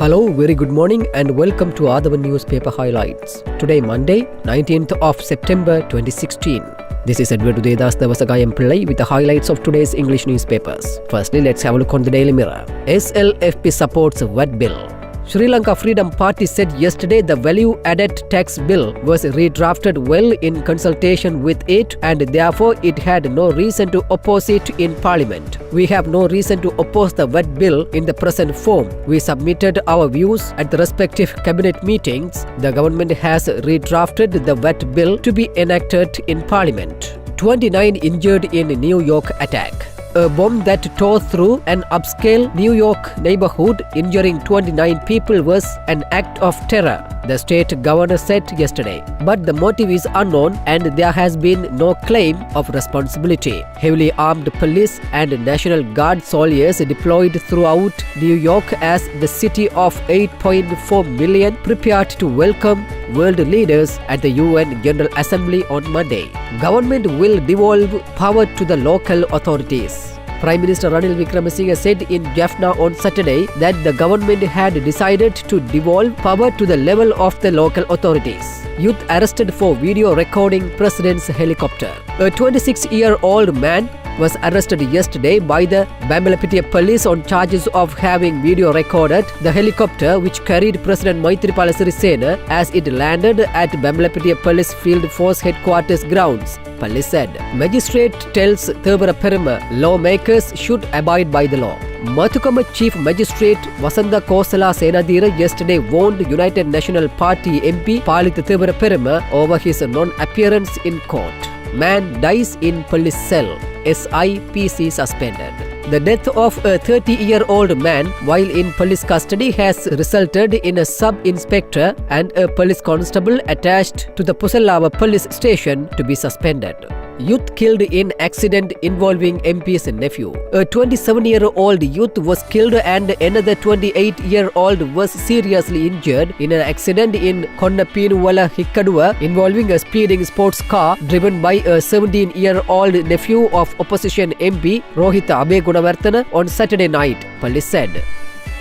Hello, very good morning and welcome to Athavan newspaper highlights. Today Monday, 19th of September 2016. This is Edward Udedas Devasagayam Pillai with the highlights of today's English newspapers. Firstly, let's have a look on the Daily Mirror. SLFP supports VAT bill. Sri Lanka Freedom Party said yesterday the value-added tax bill was redrafted well in consultation with it and therefore it had no reason to oppose it in Parliament. We have no reason to oppose the VAT bill in the present form. We submitted our views at the respective cabinet meetings. The government has redrafted the VAT bill to be enacted in Parliament. 29 injured in New York attack. A bomb that tore through an upscale New York neighborhood, injuring 29 people, was an act of terror, the state governor said yesterday. But the motive is unknown and there has been no claim of responsibility. Heavily armed police and National Guard soldiers deployed throughout New York as the city of 8.4 million prepared to welcome world leaders at the UN General Assembly on Monday. Government will devolve power to the local authorities. Prime Minister Ranil Wickremesinghe said in Jaffna on Saturday that the government had decided to devolve power to the level of the local authorities. Youth arrested for video recording president's helicopter. A 26-year-old man was arrested yesterday by the Bambalapitiya police on charges of having video recorded the helicopter which carried President Maithripala Sirisena as it landed at Bambalapitiya Police Field Force Headquarters grounds, police said. Magistrate tells Thevara Peruma lawmakers should abide by the law. Mathukama Chief Magistrate Wasantha Kosala Senadira yesterday warned United National Party MP Palitha Thevara Peruma over his non-appearance in court. Man dies in police cell. SIPC suspended. The death of a 30-year-old man while in police custody has resulted in a sub-inspector and a police constable attached to the Pusallava police station to be suspended. Youth killed in accident involving MP's nephew. A 27-year-old youth was killed and another 28-year-old was seriously injured in an accident in Konnapinuwala Hikkaduwa involving a speeding sports car driven by a 17-year-old nephew of opposition MP Rohitha Abegunawarthana on Saturday night, police said.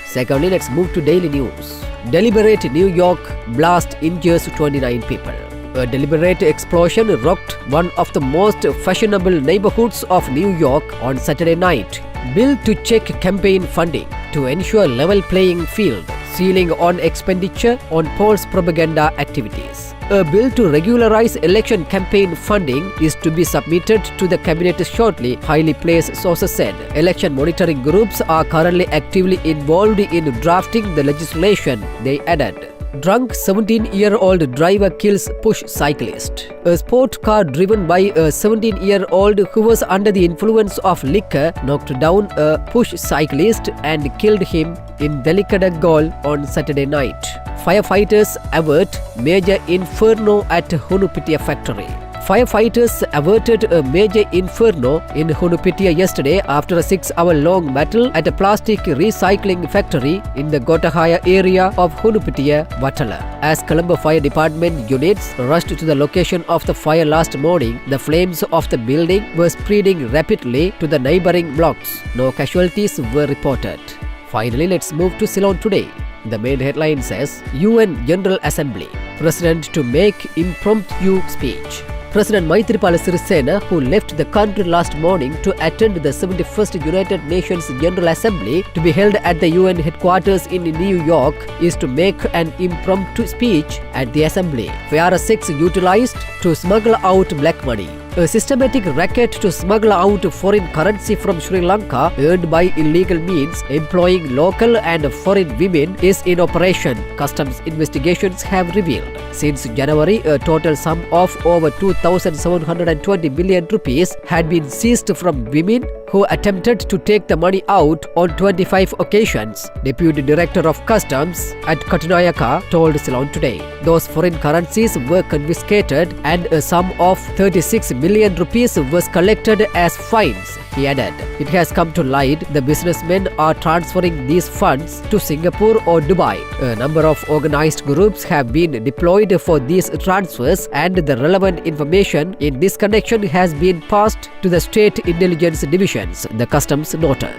Secondly, let's move to daily news. Deliberate New York blast injures 29 people. A deliberate explosion rocked one of the most fashionable neighborhoods of New York on Saturday night. Bill to check campaign funding to ensure level playing field, ceiling on expenditure on polls propaganda activities. A bill to regularize election campaign funding is to be submitted to the cabinet shortly, highly placed sources said. Election monitoring groups are currently actively involved in drafting the legislation, they added. Drunk 17-year-old driver kills push cyclist. A sport car driven by a 17-year-old who was under the influence of liquor knocked down a push cyclist and killed him in Delicadagol on Saturday night. Firefighters avert major inferno at Hunupitiya factory. Firefighters averted a major inferno in Hunupitiya yesterday after a 6-hour-long battle at a plastic recycling factory in the Gotahaya area of Hunupitiya, Vatala. As Colombo Fire Department units rushed to the location of the fire last morning, the flames of the building were spreading rapidly to the neighboring blocks. No casualties were reported. Finally, let's move to Ceylon today. The main headline says, UN General Assembly, President to make impromptu speech. President Maithripala Sirisena, who left the country last morning to attend the 71st United Nations General Assembly to be held at the UN headquarters in New York, is to make an impromptu speech at the assembly. Fiara 6 utilized to smuggle out black money. A systematic racket to smuggle out foreign currency from Sri Lanka earned by illegal means employing local and foreign women is in operation, customs investigations have revealed. Since January, a total sum of over 2,720 billion rupees had been seized from women who attempted to take the money out on 25 occasions, Deputy Director of Customs at Katunayaka told Ceylon today. Those foreign currencies were confiscated and a sum of 36 million rupees was collected as fines, he added. It has come to light the businessmen are transferring these funds to Singapore or Dubai. A number of organized groups have been deployed for these transfers and the relevant information in this connection has been passed to the State Intelligence Divisions, the Customs noted.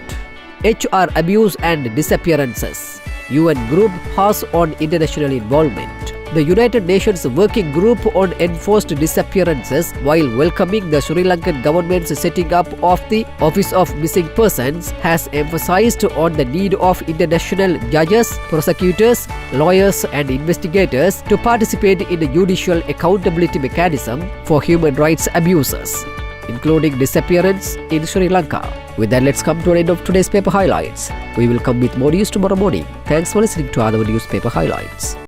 HR abuse and disappearances. UN group has on international involvement. The United Nations Working Group on Enforced Disappearances, while welcoming the Sri Lankan government's setting up of the Office of Missing Persons, has emphasized on the need of international judges, prosecutors, lawyers and investigators to participate in a judicial accountability mechanism for human rights abuses, including disappearance in Sri Lanka. With that, let's come to an end of today's paper highlights. We will come with more news tomorrow morning. Thanks for listening to Athavan Newspaper Highlights.